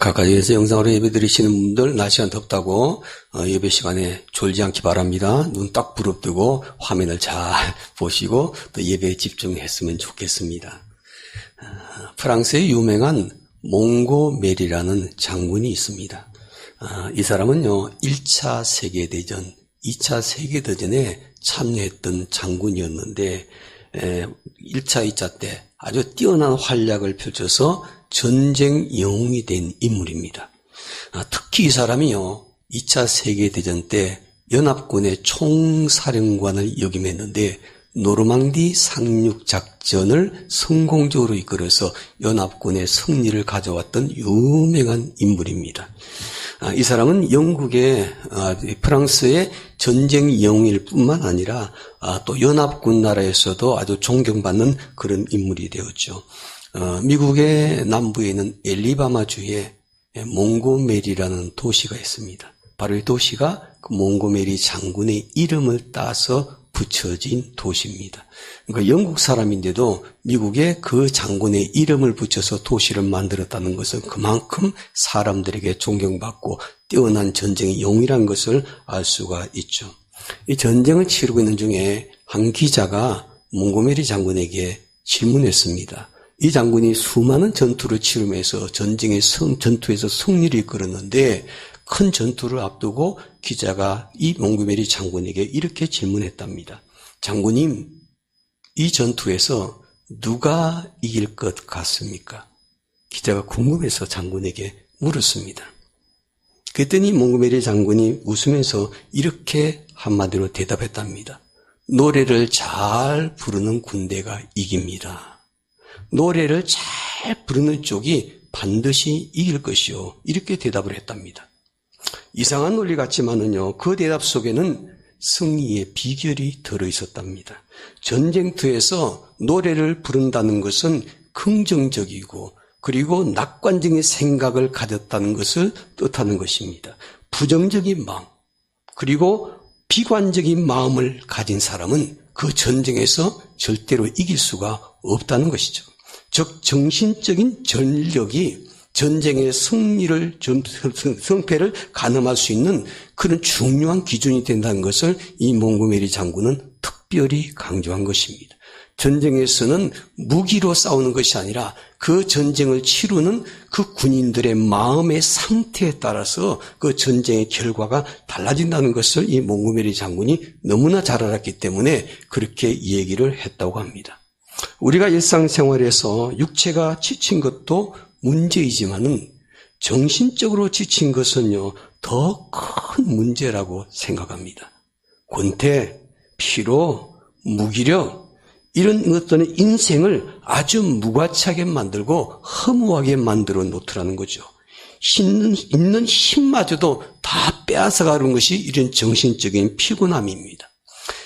가까이에서 영상으로 예배드리시는 분들 낮 시간 덥다고 예배 시간에 졸지 않기 바랍니다. 눈 딱 부릅뜨고 화면을 잘 보시고 또 예배에 집중했으면 좋겠습니다. 프랑스의 유명한 몽고메리라는 장군이 있습니다. 이 사람은요 1차 세계대전, 2차 세계대전에 참여했던 장군이었는데 1차, 2차 때 아주 뛰어난 활약을 펼쳐서 전쟁 영웅이 된 인물입니다. 특히 이 사람이요 2차 세계대전 때 연합군의 총사령관을 역임했는데 노르망디 상륙작전을 성공적으로 이끌어서 연합군의 승리를 가져왔던 유명한 인물입니다. 이 사람은 영국의 프랑스의 전쟁 영웅일 뿐만 아니라 또 연합군 나라에서도 아주 존경받는 그런 인물이 되었죠. 미국의 남부에 있는 엘리바마주에 몽고메리라는 도시가 있습니다. 바로 이 도시가 그 몽고메리 장군의 이름을 따서 붙여진 도시입니다. 그러니까 영국 사람인데도 미국에 그 장군의 이름을 붙여서 도시를 만들었다는 것은 그만큼 사람들에게 존경받고 뛰어난 전쟁의 영웅이라는 것을 알 수가 있죠. 이 전쟁을 치르고 있는 중에 한 기자가 몽고메리 장군에게 질문했습니다. 이 장군이 수많은 전투를 치르면서 전투에서 승리를 이끌었는데 큰 전투를 앞두고 기자가 이 몽고메리 장군에게 이렇게 질문했답니다. 장군님, 이 전투에서 누가 이길 것 같습니까? 기자가 궁금해서 장군에게 물었습니다. 그랬더니 몽고메리 장군이 웃으면서 이렇게 한마디로 대답했답니다. 노래를 잘 부르는 군대가 이깁니다. 노래를 잘 부르는 쪽이 반드시 이길 것이요. 이렇게 대답을 했답니다. 이상한 논리 같지만은요, 그 대답 속에는 승리의 비결이 들어있었답니다. 전쟁터에서 노래를 부른다는 것은 긍정적이고 그리고 낙관적인 생각을 가졌다는 것을 뜻하는 것입니다. 부정적인 마음 그리고 비관적인 마음을 가진 사람은 그 전쟁에서 절대로 이길 수가 없다는 것이죠. 즉 정신적인 전력이 전쟁의 승리를, 승패를 가늠할 수 있는 그런 중요한 기준이 된다는 것을 이 몽고메리 장군은 특별히 강조한 것입니다. 전쟁에서는 무기로 싸우는 것이 아니라 그 전쟁을 치르는 그 군인들의 마음의 상태에 따라서 그 전쟁의 결과가 달라진다는 것을 이 몽고메리 장군이 너무나 잘 알았기 때문에 그렇게 얘기를 했다고 합니다. 우리가 일상생활에서 육체가 지친 것도 문제이지만은 정신적으로 지친 것은요, 더 큰 문제라고 생각합니다. 권태, 피로, 무기력, 이런 것들은 인생을 아주 무가치하게 만들고 허무하게 만들어 놓더라는 거죠. 있는 힘마저도 다 빼앗아가는 것이 이런 정신적인 피곤함입니다.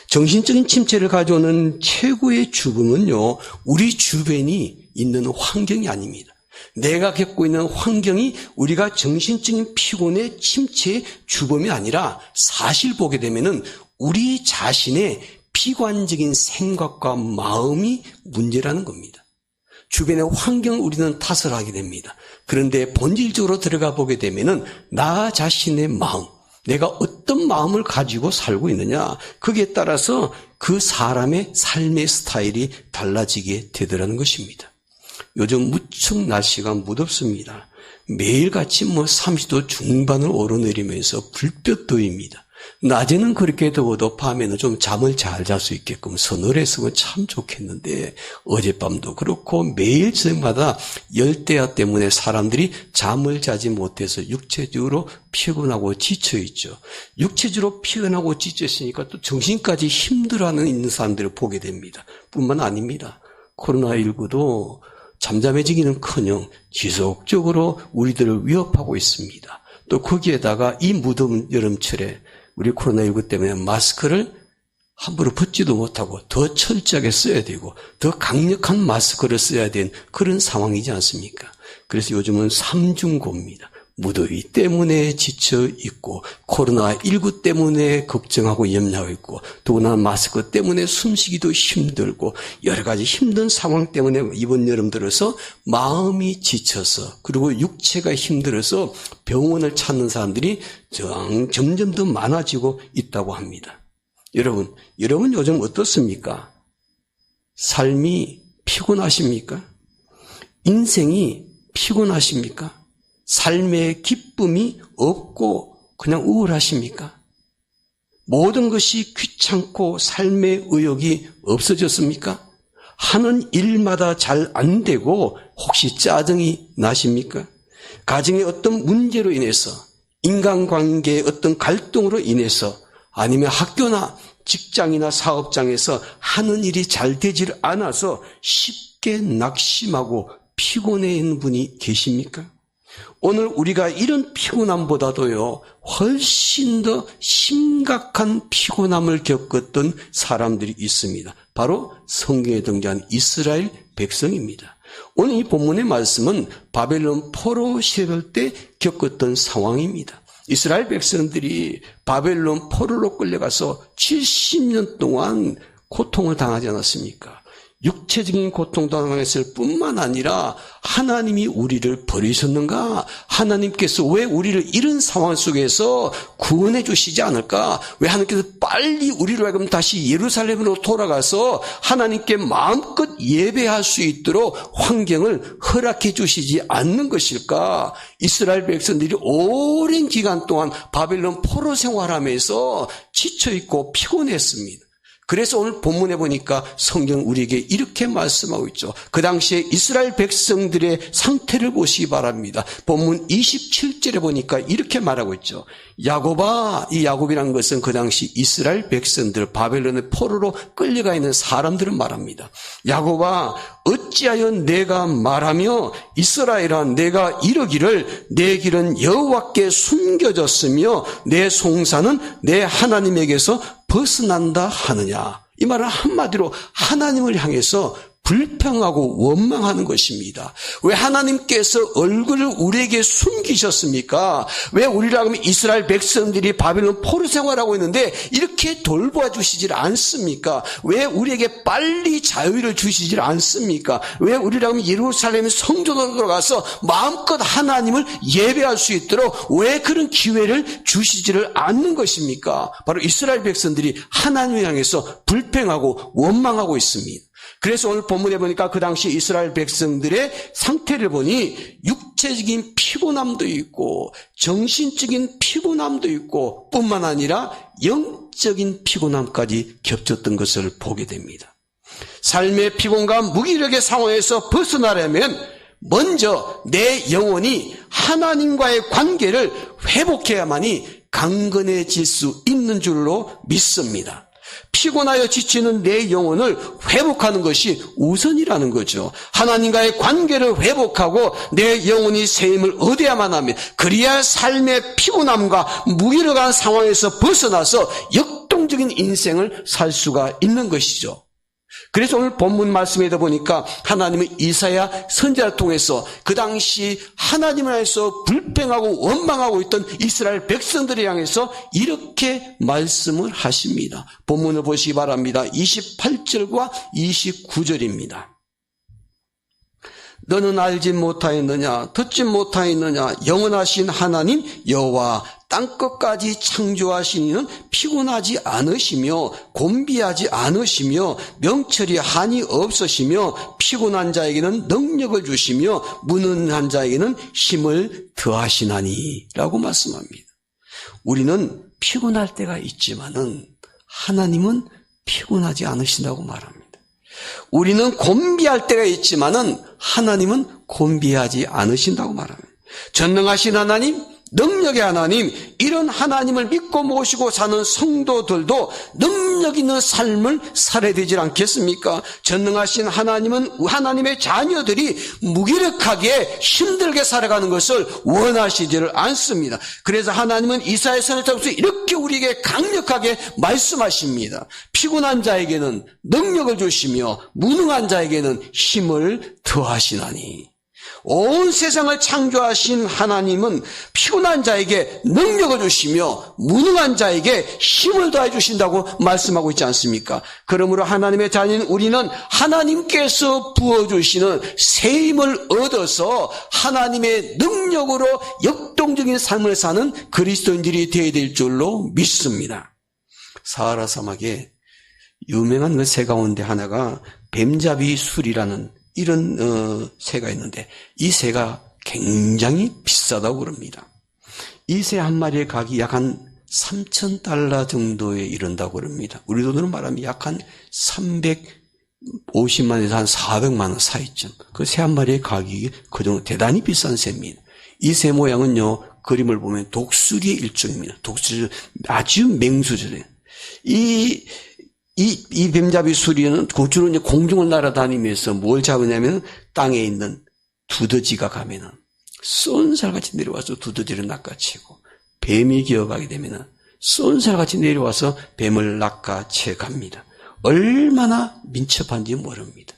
정신적인 침체를 가져오는 최고의 죽음은요, 우리 주변이 있는 환경이 아닙니다. 내가 겪고 있는 환경이 우리가 정신적인 피곤의 침체의 주범이 아니라 사실 보게 되면은 우리 자신의 비관적인 생각과 마음이 문제라는 겁니다. 주변의 환경을 우리는 탓을 하게 됩니다. 그런데 본질적으로 들어가 보게 되면은 나 자신의 마음, 내가 어떤 마음을 가지고 살고 있느냐, 거기에 따라서 그 사람의 삶의 스타일이 달라지게 되더라는 것입니다. 요즘 무척 날씨가 무덥습니다. 매일같이 30도 중반을 오르내리면서 불볕더위입니다. 낮에는 그렇게 더워도 밤에는 좀 잠을 잘 잘 수 있게끔 서늘했으면 참 좋겠는데 어젯밤도 그렇고 매일 저녁마다 열대야 때문에 사람들이 잠을 자지 못해서 육체적으로 피곤하고 지쳐있죠. 육체적으로 피곤하고 지쳐있으니까 또 정신까지 힘들어하는 있는 사람들을 보게 됩니다. 뿐만 아닙니다. 코로나19도 잠잠해지기는커녕 지속적으로 우리들을 위협하고 있습니다. 또 거기에다가 이 무더운 여름철에 우리 코로나19 때문에 마스크를 함부로 벗지도 못하고 더 철저하게 써야 되고 더 강력한 마스크를 써야 되는 그런 상황이지 않습니까? 그래서 요즘은 삼중고입니다. 무더위 때문에 지쳐 있고 코로나19 때문에 걱정하고 염려하고 있고 더구나 마스크 때문에 숨쉬기도 힘들고 여러 가지 힘든 상황 때문에 이번 여름 들어서 마음이 지쳐서 그리고 육체가 힘들어서 병원을 찾는 사람들이 점점 더 많아지고 있다고 합니다. 여러분 요즘 어떻습니까? 삶이 피곤하십니까? 인생이 피곤하십니까? 삶의 기쁨이 없고 그냥 우울하십니까? 모든 것이 귀찮고 삶의 의욕이 없어졌습니까? 하는 일마다 잘 안 되고 혹시 짜증이 나십니까? 가정의 어떤 문제로 인해서 인간관계의 어떤 갈등으로 인해서 아니면 학교나 직장이나 사업장에서 하는 일이 잘 되질 않아서 쉽게 낙심하고 피곤해 있는 분이 계십니까? 오늘 우리가 이런 피곤함보다도요, 훨씬 더 심각한 피곤함을 겪었던 사람들이 있습니다. 바로 성경에 등장한 이스라엘 백성입니다. 오늘 이 본문의 말씀은 바벨론 포로 시절 때 겪었던 상황입니다. 이스라엘 백성들이 바벨론 포로로 끌려가서 70년 동안 고통을 당하지 않았습니까? 육체적인 고통도 당했을 뿐만 아니라 하나님이 우리를 버리셨는가? 하나님께서 왜 우리를 이런 상황 속에서 구원해 주시지 않을까? 왜 하나님께서 빨리 우리로 하여금 다시 예루살렘으로 돌아가서 하나님께 마음껏 예배할 수 있도록 환경을 허락해 주시지 않는 것일까? 이스라엘 백성들이 오랜 기간 동안 바벨론 포로 생활하면서 지쳐있고 피곤했습니다. 그래서 오늘 본문에 보니까 성경 우리에게 이렇게 말씀하고 있죠. 그 당시에 이스라엘 백성들의 상태를 보시기 바랍니다. 본문 27절에 보니까 이렇게 말하고 있죠. 야곱아, 이 야곱이라는 것은 그 당시 이스라엘 백성들, 바벨론의 포로로 끌려가 있는 사람들을 말합니다. 야곱아, 어찌하여 내가 말하며 이스라엘아 내가 이르기를 내 길은 여호와께 숨겨졌으며 내 송사는 내 하나님에게서 벗어난다 하느냐. 이 말은 한마디로 하나님을 향해서 불평하고 원망하는 것입니다. 왜 하나님께서 얼굴을 우리에게 숨기셨습니까? 왜 우리라 하면 이스라엘 백성들이 바벨론 포로 생활하고 있는데 이렇게 돌보아 주시질 않습니까? 왜 우리에게 빨리 자유를 주시질 않습니까? 왜 우리라 하면 예루살렘 성전으로 들어가서 마음껏 하나님을 예배할 수 있도록 왜 그런 기회를 주시지를 않는 것입니까? 바로 이스라엘 백성들이 하나님을 향해서 불평하고 원망하고 있습니다. 그래서 오늘 본문에 보니까 그 당시 이스라엘 백성들의 상태를 보니 육체적인 피곤함도 있고 정신적인 피곤함도 있고 뿐만 아니라 영적인 피곤함까지 겹쳤던 것을 보게 됩니다. 삶의 피곤과 무기력의 상황에서 벗어나려면 먼저 내 영혼이 하나님과의 관계를 회복해야만이 강건해질 수 있는 줄로 믿습니다. 피곤하여 지치는 내 영혼을 회복하는 것이 우선이라는 거죠. 하나님과의 관계를 회복하고 내 영혼이 새 힘을 얻어야만 합니다. 그래야 삶의 피곤함과 무기력한 상황에서 벗어나서 역동적인 인생을 살 수가 있는 것이죠. 그래서 오늘 본문 말씀에도 보니까 하나님은 이사야 선지자를 통해서 그 당시 하나님을 향해서 불평하고 원망하고 있던 이스라엘 백성들을 향해서 이렇게 말씀을 하십니다. 본문을 보시기 바랍니다. 28절과 29절입니다. 너는 알지 못하였느냐 듣지 못하였느냐 영원하신 하나님 여호와 땅끝까지 창조하신 이는 피곤하지 않으시며 곤비하지 않으시며 명철이 한이 없으시며 피곤한 자에게는 능력을 주시며 무능한 자에게는 힘을 더하시나니 라고 말씀합니다. 우리는 피곤할 때가 있지만은 하나님은 피곤하지 않으신다고 말합니다. 우리는 곤비할 때가 있지만은 하나님은 곤비하지 않으신다고 말합니다. 전능하신 하나님, 능력의 하나님, 이런 하나님을 믿고 모시고 사는 성도들도 능력 있는 삶을 살아야 되지 않겠습니까? 전능하신 하나님은 하나님의 자녀들이 무기력하게 힘들게 살아가는 것을 원하시지를 않습니다. 그래서 하나님은 이사야 선지자로서 이렇게 우리에게 강력하게 말씀하십니다. 피곤한 자에게는 능력을 주시며 무능한 자에게는 힘을 더하시나니. 온 세상을 창조하신 하나님은 피곤한 자에게 능력을 주시며 무능한 자에게 힘을 더해 주신다고 말씀하고 있지 않습니까? 그러므로 하나님의 자녀인 우리는 하나님께서 부어주시는 새 힘을 얻어서 하나님의 능력으로 역동적인 삶을 사는 그리스도인들이 되어야 될 줄로 믿습니다. 사하라 사막에 유명한 그 새 가운데 하나가 뱀잡이 술이라는 이런 새가 있는데 이 새가 굉장히 비싸다고 그럽니다. 이 새 한 마리의 가격이 약 한 $3,000 정도에 이른다고 그럽니다. 우리 돈으로 말하면 약 한 350만에서 한 400만 원 사이쯤. 그 새 한 마리의 가격이 그 정도 대단히 비싼 새입니다. 이 새 모양은요, 그림을 보면 독수리의 일종입니다. 독수리 아주 맹수저래요. 이 뱀잡이 수리는 주로 이제 공중을 날아다니면서 뭘 잡으냐면 땅에 있는 두더지가 가면은 쏜살같이 내려와서 두더지를 낚아채고 뱀이 기어가게 되면은 쏜살같이 내려와서 뱀을 낚아채 갑니다. 얼마나 민첩한지 모릅니다.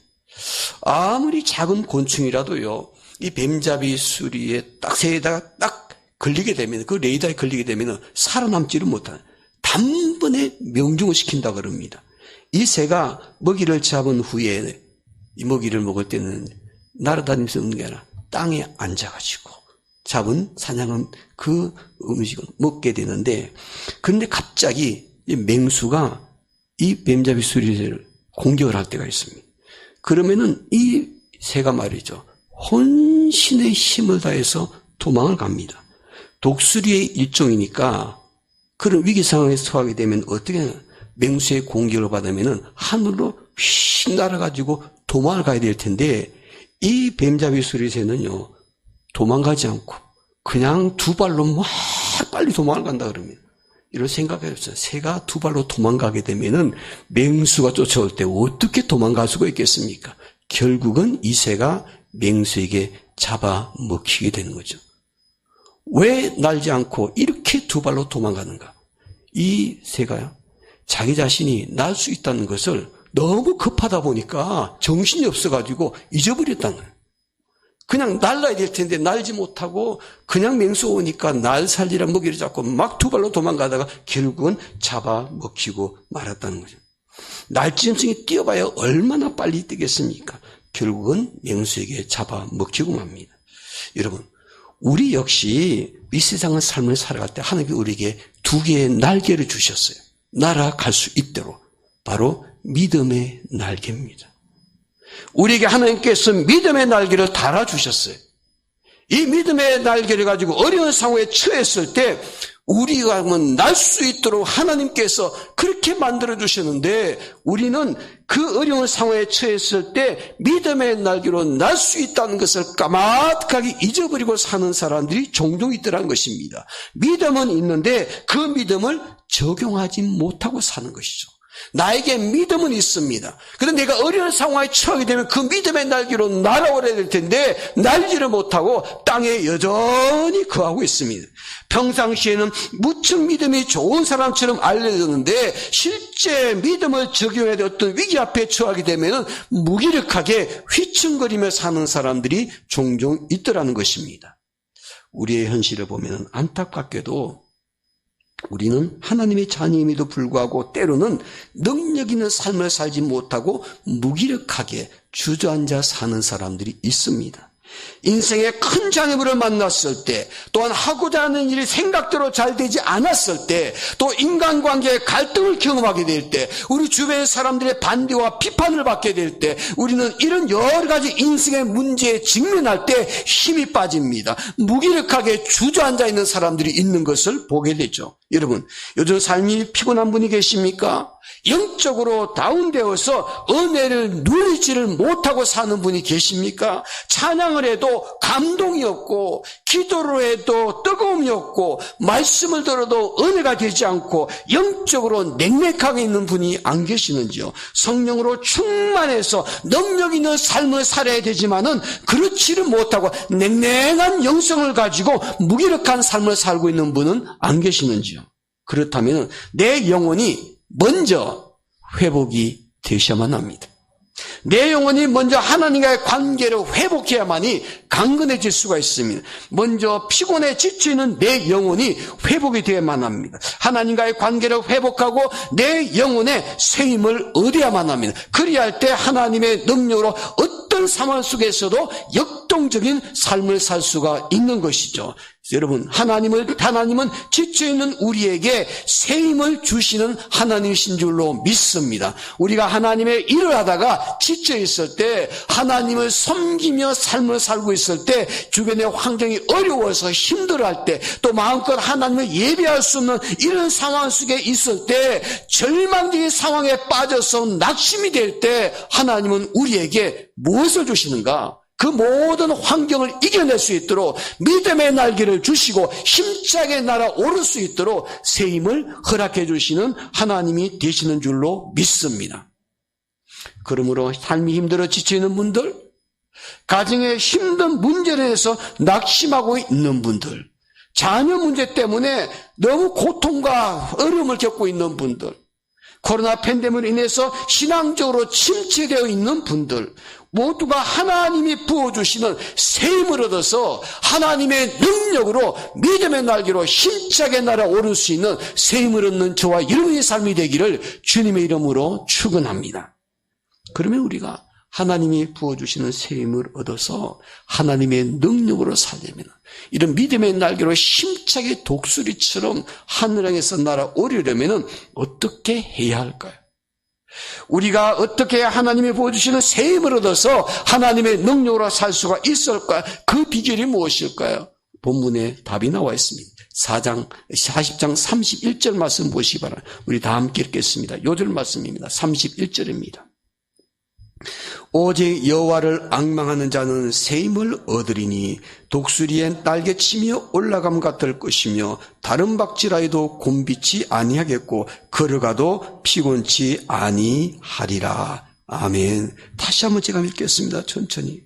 아무리 작은 곤충이라도요, 이 뱀잡이 수리에 딱 새에다가 딱 걸리게 되면, 그 레이더에 걸리게 되면 살아남지를 못하는, 단번에 명중을 시킨다 그럽니다. 이 새가 먹이를 잡은 후에 이 먹이를 먹을 때는 날아다니면서 먹는 게 아니라 땅에 앉아가지고 잡은 사냥은 그 음식을 먹게 되는데, 그런데 갑자기 이 맹수가 이 뱀잡이 수리새를 공격을 할 때가 있습니다. 그러면은 이 새가 말이죠, 혼신의 힘을 다해서 도망을 갑니다. 독수리의 일종이니까 그런 위기 상황에 처하게 되면 어떻게 하냐, 맹수의 공격을 받으면은 하늘로 휙 날아가지고 도망을 가야 될 텐데, 이 뱀잡이 수리새는요, 도망가지 않고 그냥 두 발로 막 빨리 도망을 간다 그럽니다. 이런 생각을 해봤어요. 새가 두 발로 도망가게 되면은 맹수가 쫓아올 때 어떻게 도망갈 수가 있겠습니까? 결국은 이 새가 맹수에게 잡아먹히게 되는 거죠. 왜 날지 않고 이렇게 두 발로 도망가는가? 이 새가요, 자기 자신이 날 수 있다는 것을 너무 급하다 보니까 정신이 없어가지고 잊어버렸다는 거예요. 그냥 날라야 될 텐데 날지 못하고 그냥 맹수 오니까 날 살리라 먹이를 잡고 막 두 발로 도망가다가 결국은 잡아먹히고 말았다는 거죠. 날짐승이 뛰어봐야 얼마나 빨리 뛰겠습니까? 결국은 맹수에게 잡아먹히고 맙니다. 여러분, 우리 역시 이 세상의 삶을 살아갈 때 하나님이 우리에게 두 개의 날개를 주셨어요. 날아갈 수 있도록. 바로 믿음의 날개입니다. 우리에게 하나님께서 믿음의 날개를 달아주셨어요. 이 믿음의 날개를 가지고 어려운 상황에 처했을 때 우리가 날 수 있도록 하나님께서 그렇게 만들어주셨는데, 우리는 그 어려운 상황에 처했을 때 믿음의 날개로 날 수 있다는 것을 까마득하게 잊어버리고 사는 사람들이 종종 있더라는 것입니다. 믿음은 있는데 그 믿음을 적용하지 못하고 사는 것이죠. 나에게 믿음은 있습니다. 그런데 내가 어려운 상황에 처하게 되면 그 믿음의 날개로 날아오려야 될 텐데 날지를 못하고 땅에 여전히 거하고 있습니다. 평상시에는 무척 믿음이 좋은 사람처럼 알려졌는데 실제 믿음을 적용해야 될 어떤 위기 앞에 처하게 되면 무기력하게 휘청거리며 사는 사람들이 종종 있더라는 것입니다. 우리의 현실을 보면 안타깝게도 우리는 하나님의 자녀임에도 불구하고 때로는 능력 있는 삶을 살지 못하고 무기력하게 주저앉아 사는 사람들이 있습니다. 인생의 큰 장애물을 만났을 때, 또한 하고자 하는 일이 생각대로 잘 되지 않았을 때, 또 인간관계의 갈등을 경험하게 될 때, 우리 주변의 사람들의 반대와 비판을 받게 될 때, 우리는 이런 여러 가지 인생의 문제에 직면할 때 힘이 빠집니다. 무기력하게 주저앉아 있는 사람들이 있는 것을 보게 되죠. 여러분, 요즘 삶이 피곤한 분이 계십니까? 영적으로 다운되어서 은혜를 누리지를 못하고 사는 분이 계십니까? 찬양을 해도 감동이 없고, 기도를 해도 뜨거움이 없고, 말씀을 들어도 은혜가 되지 않고 영적으로 냉랭하게 있는 분이 안 계시는지요? 성령으로 충만해서 능력 있는 삶을 살아야 되지만은 그렇지를 못하고 냉랭한 영성을 가지고 무기력한 삶을 살고 있는 분은 안 계시는지요? 그렇다면 내 영혼이 먼저 회복이 되셔야만 합니다. 내 영혼이 먼저 하나님과의 관계를 회복해야만이 강건해질 수가 있습니다. 먼저 피곤해 지치는 내 영혼이 회복이 되어야만 합니다. 하나님과의 관계를 회복하고 내 영혼에 새 힘을 얻어야만 합니다. 그리할 때 하나님의 능력으로 어떤 상황 속에서도 역동적인 삶을 살 수가 있는 것이죠. 여러분, 하나님은 지쳐있는 우리에게 새 힘을 주시는 하나님이신 줄로 믿습니다. 우리가 하나님의 일을 하다가 지쳐있을 때, 하나님을 섬기며 삶을 살고 있을 때, 주변의 환경이 어려워서 힘들어할 때, 또 마음껏 하나님을 예배할 수 없는 이런 상황 속에 있을 때, 절망적인 상황에 빠져서 낙심이 될 때, 하나님은 우리에게 무엇을 주시는가? 그 모든 환경을 이겨낼 수 있도록 믿음의 날개를 주시고 힘차게 날아오를 수 있도록 새 힘을 허락해 주시는 하나님이 되시는 줄로 믿습니다. 그러므로 삶이 힘들어 지치는 분들, 가정에 힘든 문제로 해서 낙심하고 있는 분들, 자녀 문제 때문에 너무 고통과 어려움을 겪고 있는 분들, 코로나 팬데믹으로 인해서 신앙적으로 침체되어 있는 분들, 모두가 하나님이 부어주시는 새 힘을 얻어서 하나님의 능력으로 믿음의 날개로 힘차게 날아오를 수 있는 새 힘을 얻는 저와 여러분의 삶이 되기를 주님의 이름으로 축원합니다. 그러면 우리가 하나님이 부어주시는 새 힘을 얻어서 하나님의 능력으로 살려면 이런 믿음의 날개로 힘차게 독수리처럼 하늘에서 날아오려면 어떻게 해야 할까요? 우리가 어떻게 하나님이 부어주시는 새 힘을 얻어서 하나님의 능력으로 살 수가 있을까요? 그 비결이 무엇일까요? 본문에 답이 나와 있습니다. 40장 31절 말씀 보시기 바랍니다. 우리 다 함께 읽겠습니다. 요절 말씀입니다. 31절입니다. 오직 여호와를 앙망하는 자는 새 힘을 얻으리니 독수리의 날개치며 올라감 같을 것이며 다른 박질하여도 곤비치 아니하겠고 걸어가도 피곤치 아니하리라. 아멘. 다시 한번 제가 읽겠습니다. 천천히.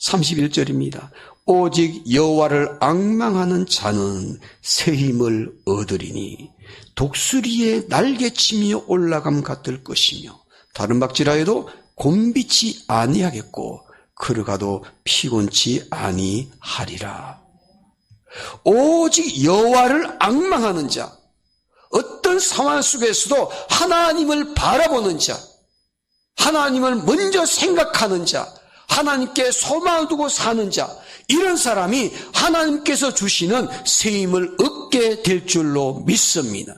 31절입니다. 오직 여호와를 앙망하는 자는 새 힘을 얻으리니 독수리의 날개치며 올라감 같을 것이며 다른 박질하여도 곤비치 아니하겠고 걸어가도 피곤치 아니하리라. 오직 여호와를 앙망하는 자, 어떤 상황 속에서도 하나님을 바라보는 자, 하나님을 먼저 생각하는 자, 하나님께 소망을 두고 사는 자, 이런 사람이 하나님께서 주시는 새 힘을 얻게 될 줄로 믿습니다.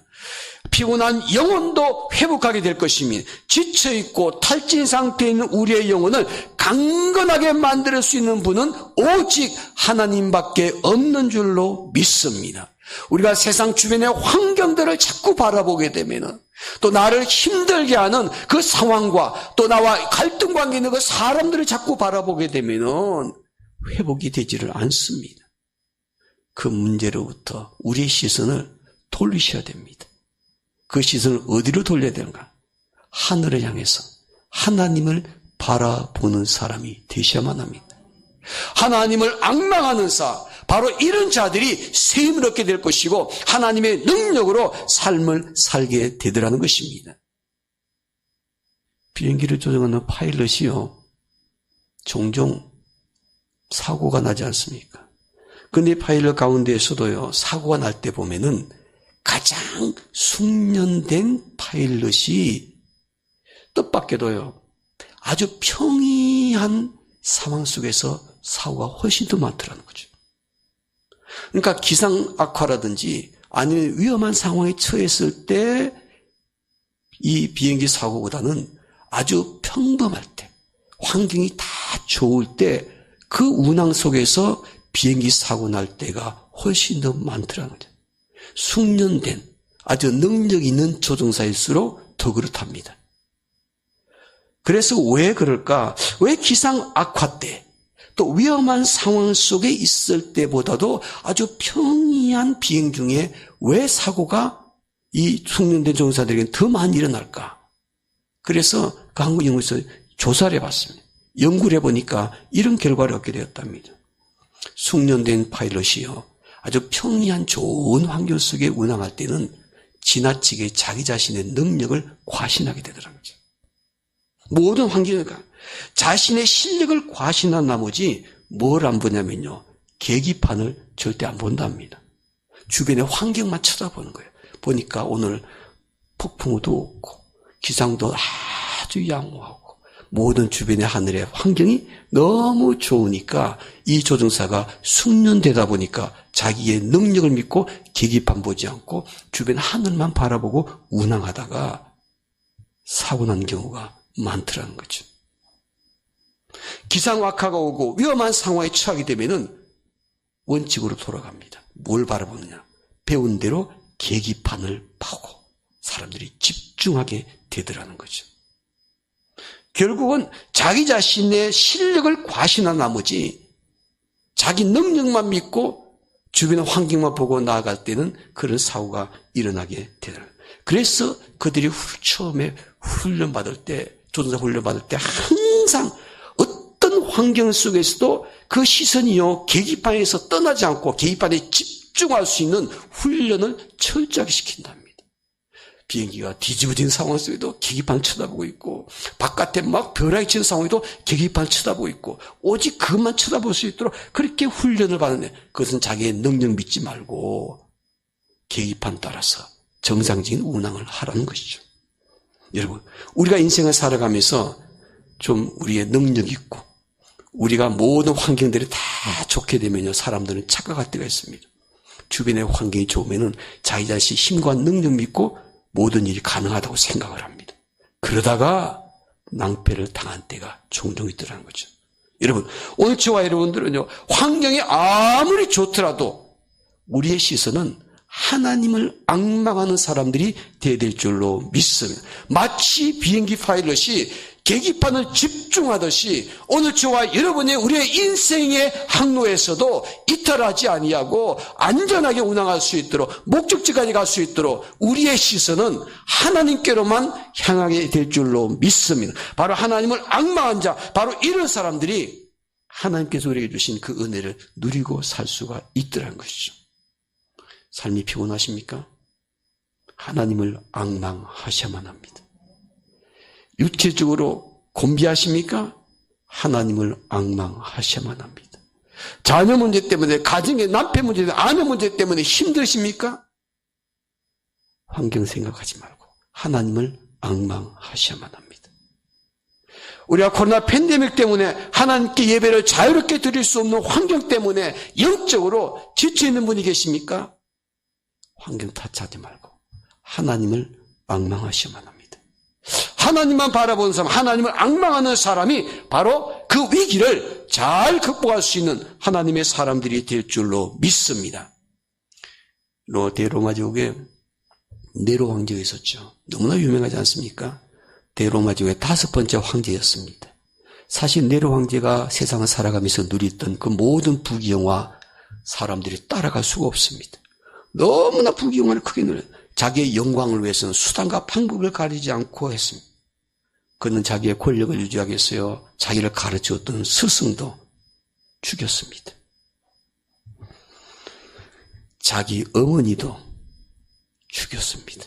피곤한 영혼도 회복하게 될 것입니다. 지쳐있고 탈진 상태에 있는 우리의 영혼을 강건하게 만들 수 있는 분은 오직 하나님밖에 없는 줄로 믿습니다. 우리가 세상 주변의 환경들을 자꾸 바라보게 되면 또 나를 힘들게 하는 그 상황과 또 나와 갈등 관계에 있는 그 사람들을 자꾸 바라보게 되면 회복이 되지를 않습니다. 그 문제로부터 우리의 시선을 돌리셔야 됩니다. 그 시선을 어디로 돌려야 되는가? 하늘을 향해서 하나님을 바라보는 사람이 되셔야만 합니다. 하나님을 앙망하는 자, 바로 이런 자들이 새 힘을 얻게 될 것이고 하나님의 능력으로 삶을 살게 되더라는 것입니다. 비행기를 조종하는 파일럿이요, 종종 사고가 나지 않습니까? 근데 파일럿 가운데에서도요, 사고가 날 때 보면은 가장 숙련된 파일럿이 뜻밖에도요, 아주 평이한 상황 속에서 사고가 훨씬 더 많더라는 거죠. 그러니까 기상 악화라든지 아니면 위험한 상황에 처했을 때 이 비행기 사고보다는 아주 평범할 때, 환경이 다 좋을 때 그 운항 속에서 비행기 사고 날 때가 훨씬 더 많더라는 거죠. 숙련된 아주 능력 있는 조종사일수록 더 그렇답니다. 그래서 왜 그럴까? 왜 기상 악화 때, 또 위험한 상황 속에 있을 때보다도 아주 평이한 비행 중에 왜 사고가 이 숙련된 조종사들에게는 더 많이 일어날까? 그래서 그 한국 연구에서 조사를 해봤습니다. 연구를 해보니까 이런 결과를 얻게 되었답니다. 숙련된 파일럿이요, 아주 평이한 좋은 환경 속에 운항할 때는 지나치게 자기 자신의 능력을 과신하게 되더라고요. 모든 환경을 자신의 실력을 과신한 나머지 뭘 안 보냐면요. 계기판을 절대 안 본답니다. 주변의 환경만 쳐다보는 거예요. 보니까 오늘 폭풍우도 없고 기상도 아주 양호하고 모든 주변의 하늘의 환경이 너무 좋으니까 이 조종사가 숙련되다 보니까 자기의 능력을 믿고 계기판 보지 않고 주변 하늘만 바라보고 운항하다가 사고 난 경우가 많더라는 거죠. 기상 악화가 오고 위험한 상황에 처하게 되면은 원칙으로 돌아갑니다. 뭘 바라보느냐? 배운 대로 계기판을 보고 사람들이 집중하게 되더라는 거죠. 결국은 자기 자신의 실력을 과신한 나머지 자기 능력만 믿고 주변의 환경만 보고 나아갈 때는 그런 사고가 일어나게 되더라고요. 그래서 그들이 처음에 훈련받을 때, 조종사 훈련받을 때 항상 어떤 환경 속에서도 그 시선이요, 계기판에서 떠나지 않고 계기판에 집중할 수 있는 훈련을 철저하게 시킨답니다. 비행기가 뒤집어진 상황 속에도 계기판을 쳐다보고 있고 바깥에 막 벼락이 치는 상황에도 계기판을 쳐다보고 있고 오직 그것만 쳐다볼 수 있도록 그렇게 훈련을 받는데 그것은 자기의 능력 믿지 말고 계기판 따라서 정상적인 운항을 하라는 것이죠. 여러분, 우리가 인생을 살아가면서 좀 우리의 능력 있고 우리가 모든 환경들이 다 좋게 되면요, 사람들은 착각할 때가 있습니다. 주변의 환경이 좋으면은 자기 자신의 힘과 능력 믿고 모든 일이 가능하다고 생각을 합니다. 그러다가 낭패를 당한 때가 종종 있더라는 거죠. 여러분, 오늘 저와 여러분들은요, 환경이 아무리 좋더라도 우리의 시선은 하나님을 앙망하는 사람들이 되어야 될 줄로 믿습니다. 마치 비행기 파일럿이 계기판을 집중하듯이 오늘 저와 여러분의 우리의 인생의 항로에서도 이탈하지 아니하고 안전하게 운항할 수 있도록 목적지까지 갈 수 있도록 우리의 시선은 하나님께로만 향하게 될 줄로 믿습니다. 바로 하나님을 앙망한 자, 바로 이런 사람들이 하나님께서 우리에게 주신 그 은혜를 누리고 살 수가 있더라는 것이죠. 삶이 피곤하십니까? 하나님을 앙망하셔야만 합니다. 육체적으로 곤비하십니까? 하나님을 앙망하셔야만 합니다. 자녀 문제 때문에, 가정의 남편 문제 때문에, 아내 문제 때문에 힘드십니까? 환경 생각하지 말고 하나님을 앙망하셔야만 합니다. 우리가 코로나 팬데믹 때문에 하나님께 예배를 자유롭게 드릴 수 없는 환경 때문에 영적으로 지쳐있는 분이 계십니까? 환경 탓하지 말고 하나님을 앙망하셔야만 합니다. 하나님만 바라보는 사람, 하나님을 앙망하는 사람이 바로 그 위기를 잘 극복할 수 있는 하나님의 사람들이 될 줄로 믿습니다. 대로마제국에 네로 황제가 있었죠. 너무나 유명하지 않습니까? 대로마제국의 5번째 황제였습니다. 사실 네로 황제가 세상을 살아가면서 누렸던 그 모든 부귀영화 사람들이 따라갈 수가 없습니다. 너무나 부귀영화를 크게 누려요. 자기의 영광을 위해서는 수단과 방법을 가리지 않고 했습니다. 그는 자기의 권력을 유지하기 위해서요, 자기를 가르쳤던 스승도 죽였습니다. 자기 어머니도 죽였습니다.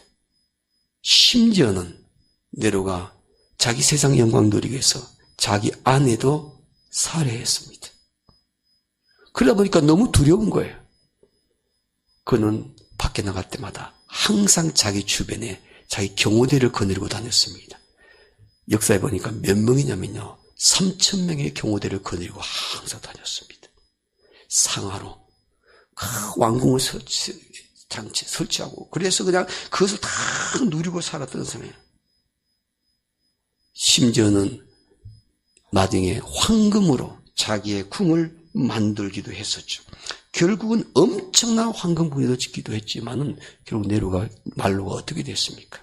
심지어는 네로가 자기 세상 영광 누리기 위해서 자기 아내도 살해했습니다. 그러다 보니까 너무 두려운 거예요. 그는 밖에 나갈 때마다 항상 자기 주변에 자기 경호대를 거느리고 다녔습니다. 역사에 보니까 몇 명이냐면요, 3,000명의 경호대를 거느리고 항상 다녔습니다. 상하로 왕궁을 설치하고 그래서 그냥 그것을 다 누리고 살았던 사람이에요. 심지어는 나중에 황금으로 자기의 궁을 만들기도 했었죠. 결국은 엄청난 황금궁에도 짓기도 했지만은 결국 네로가 말로가 어떻게 됐습니까?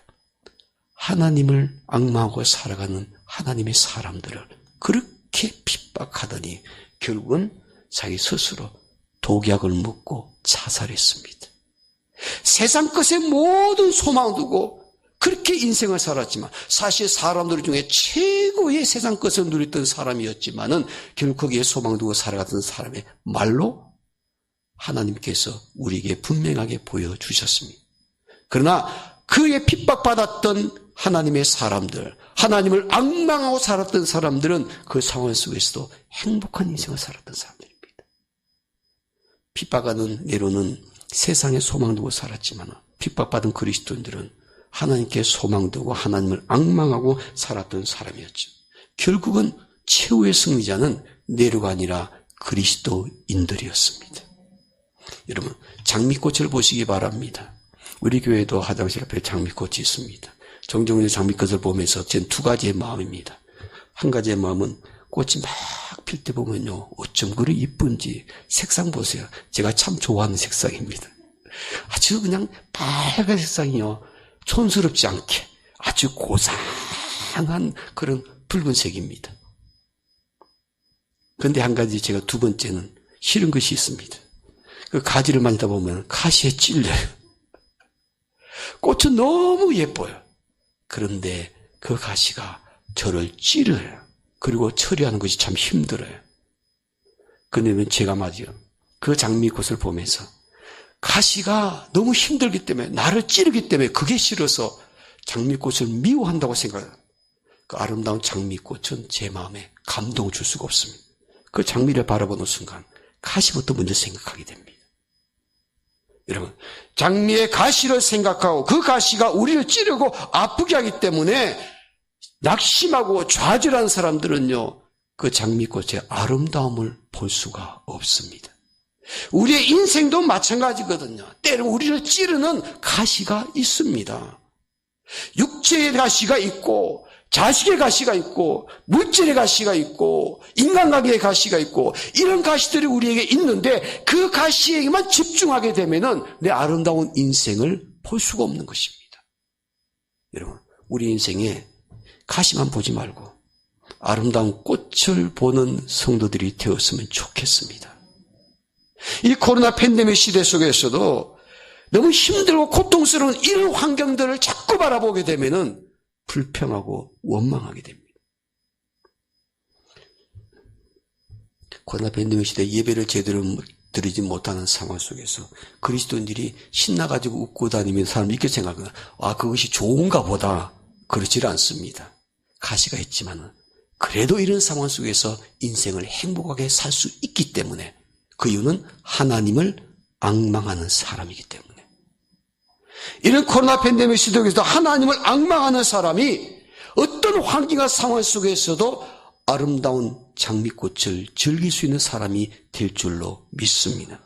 하나님을 앙망하고 살아가는 하나님의 사람들을 그렇게 핍박하더니 결국은 자기 스스로 독약을 먹고 자살했습니다. 세상 것에 모든 소망 두고 그렇게 인생을 살았지만 사실 사람들 중에 최고의 세상 것을 누렸던 사람이었지만은 결국 거기에 소망 두고 살아갔던 사람의 말로 하나님께서 우리에게 분명하게 보여주셨습니다. 그러나 그의 핍박받았던 하나님의 사람들, 하나님을 앙망하고 살았던 사람들은 그 상황 속에서도 행복한 인생을 살았던 사람들입니다. 핍박하는 네로는 세상에 소망 두고 살았지만 핍박받은 그리스도인들은 하나님께 소망 두고 하나님을 앙망하고 살았던 사람이었죠. 결국은 최후의 승리자는 네로가 아니라 그리스도인들이었습니다. 여러분, 장미꽃을 보시기 바랍니다. 우리 교회도 화장실 앞에 장미꽃이 있습니다. 종종 장미꽃을 보면서 전 두 가지의 마음입니다. 한 가지의 마음은 꽃이 막 필 때 보면요, 어쩜 그리 이쁜지 색상 보세요. 제가 참 좋아하는 색상입니다. 아주 그냥 빨간 색상이요, 촌스럽지 않게 아주 고상한 그런 붉은색입니다. 그런데 한 가지 제가 두 번째는 싫은 것이 있습니다. 그 가지를 만지다 보면 가시에 찔려요. 꽃은 너무 예뻐요. 그런데 그 가시가 저를 찌르요. 그리고 처리하는 것이 참 힘들어요. 그런데 제가 맞아요. 그 장미꽃을 보면서 가시가 너무 힘들기 때문에, 나를 찌르기 때문에 그게 싫어서 장미꽃을 미워한다고 생각해요. 그 아름다운 장미꽃은 제 마음에 감동을 줄 수가 없습니다. 그 장미를 바라보는 순간 가시부터 먼저 생각하게 됩니다. 여러분, 장미의 가시를 생각하고 그 가시가 우리를 찌르고 아프게 하기 때문에 낙심하고 좌절한 사람들은요, 그 장미꽃의 아름다움을 볼 수가 없습니다. 우리의 인생도 마찬가지거든요. 때로 우리를 찌르는 가시가 있습니다. 육체의 가시가 있고, 자식의 가시가 있고, 물질의 가시가 있고, 인간관계의 가시가 있고, 이런 가시들이 우리에게 있는데 그 가시에게만 집중하게 되면은 내 아름다운 인생을 볼 수가 없는 것입니다. 여러분, 우리 인생에 가시만 보지 말고 아름다운 꽃을 보는 성도들이 되었으면 좋겠습니다. 이 코로나 팬데믹 시대 속에서도 너무 힘들고 고통스러운 이런 환경들을 자꾸 바라보게 되면은 불평하고 원망하게 됩니다. 코로나 팬데믹 시대 예배를 제대로 드리지 못하는 상황 속에서 그리스도인들이 신나가지고 웃고 다니면 사람이 이렇게 생각하거나, 아, 그것이 좋은가 보다. 그렇지 않습니다. 가시가 있지만 그래도 이런 상황 속에서 인생을 행복하게 살 수 있기 때문에, 그 이유는 하나님을 앙망하는 사람이기 때문에. 이런 코로나 팬데믹 시대에서도 하나님을 앙망하는 사람이 어떤 환경과 상황 속에서도 아름다운 장미꽃을 즐길 수 있는 사람이 될 줄로 믿습니다.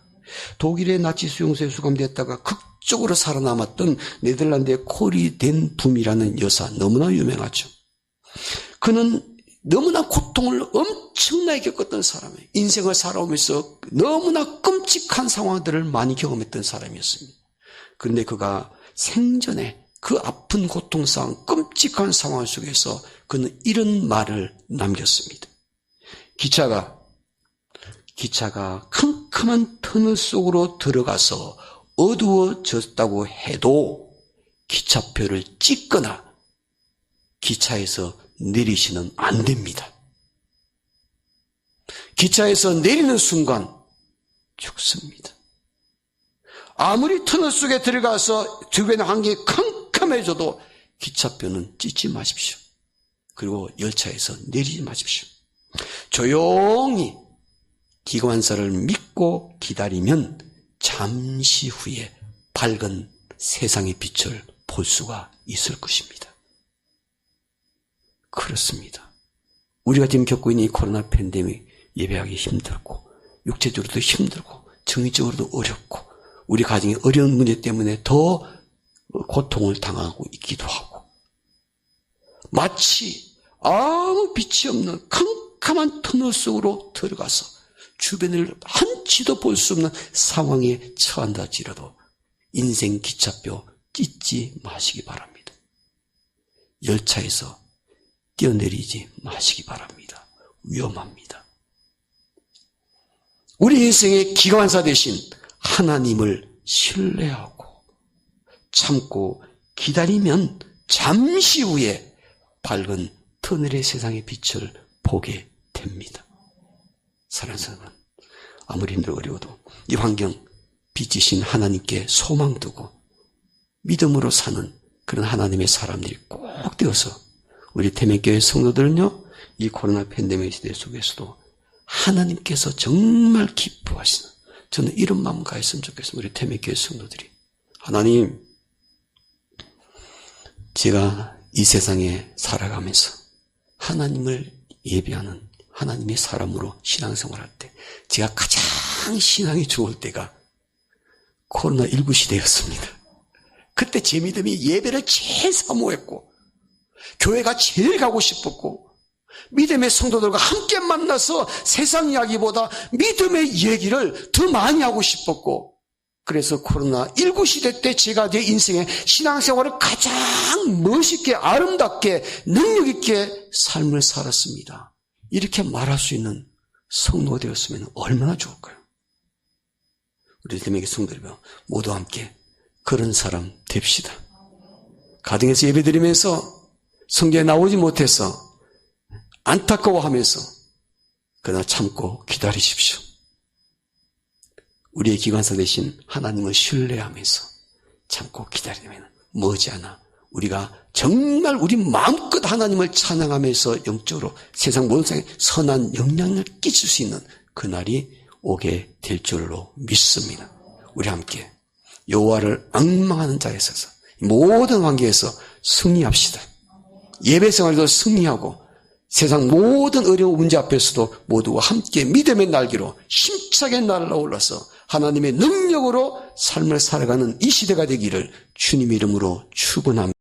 독일의 나치 수용소에 수감됐다가 극적으로 살아남았던 네덜란드의 코리 덴 붐이라는 여사, 너무나 유명하죠. 그는 너무나 고통을 엄청나게 겪었던 사람이에요. 인생을 살아오면서 너무나 끔찍한 상황들을 많이 경험했던 사람이었습니다. 그런데 그가 생전에 그 아픈 고통상, 끔찍한 상황 속에서 그는 이런 말을 남겼습니다. 기차가 캄캄한 터널 속으로 들어가서 어두워졌다고 해도 기차표를 찍거나 기차에서 내리시면 안 됩니다. 기차에서 내리는 순간 죽습니다. 아무리 터널 속에 들어가서 주변의 환경이 캄캄해져도 기차표는 찍지 마십시오. 그리고 열차에서 내리지 마십시오. 조용히 기관사를 믿고 기다리면 잠시 후에 밝은 세상의 빛을 볼 수가 있을 것입니다. 그렇습니다. 우리가 지금 겪고 있는 이 코로나 팬데믹, 예배하기 힘들고 육체적으로도 힘들고 정신적으로도 어렵고 우리 가정의 어려운 문제 때문에 더 고통을 당하고 있기도 하고, 마치 아무 빛이 없는 캄캄한 터널 속으로 들어가서 주변을 한치도 볼 수 없는 상황에 처한다 할지라도 인생 기차표 찢지 마시기 바랍니다. 열차에서 뛰어내리지 마시기 바랍니다. 위험합니다. 우리 인생의 기관사 대신 하나님을 신뢰하고 참고 기다리면 잠시 후에 밝은 터널의 세상의 빛을 보게 됩니다. 사랑하는 사람은 아무리 힘들고 어려워도 이 환경 빛이신 하나님께 소망 두고 믿음으로 사는 그런 하나님의 사람들이 꼭 되어서 우리 태명교회 성도들은요, 이 코로나 팬데믹 시대 속에서도 하나님께서 정말 기뻐하시는, 저는 이런 마음 가했으면 좋겠습니다. 우리 태명교회 성도들이. 하나님, 제가 이 세상에 살아가면서 하나님을 예배하는 하나님의 사람으로 신앙생활할 때 제가 가장 신앙이 좋을 때가 코로나19 시대였습니다. 그때 제 믿음이 예배를 제일 사모했고 교회가 제일 가고 싶었고 믿음의 성도들과 함께 만나서 세상 이야기보다 믿음의 얘기를 더 많이 하고 싶었고, 그래서 코로나19 시대 때 제가 내 인생의 신앙생활을 가장 멋있게 아름답게 능력 있게 삶을 살았습니다. 이렇게 말할 수 있는 성도가 되었으면 얼마나 좋을까요? 우리 태명교회 성도들 모두 함께 그런 사람 됩시다. 가정에서 예배드리면서 성경에 나오지 못해서 안타까워하면서 그러나 참고 기다리십시오. 우리의 기관사 되신 하나님을 신뢰하면서 참고 기다리면 머지않아 우리가 정말 우리 마음껏 하나님을 찬양하면서 영적으로 세상 모든 세상에 선한 영향을 끼칠 수 있는 그날이 오게 될 줄로 믿습니다. 우리 함께 여호와를 앙망하는 자에 서서 모든 관계에서 승리합시다. 예배 생활에도 승리하고 세상 모든 어려운 문제 앞에서도 모두와 함께 믿음의 날개로 힘차게 날아올라서 하나님의 능력으로 삶을 살아가는 이 시대가 되기를 주님 이름으로 축원합니다.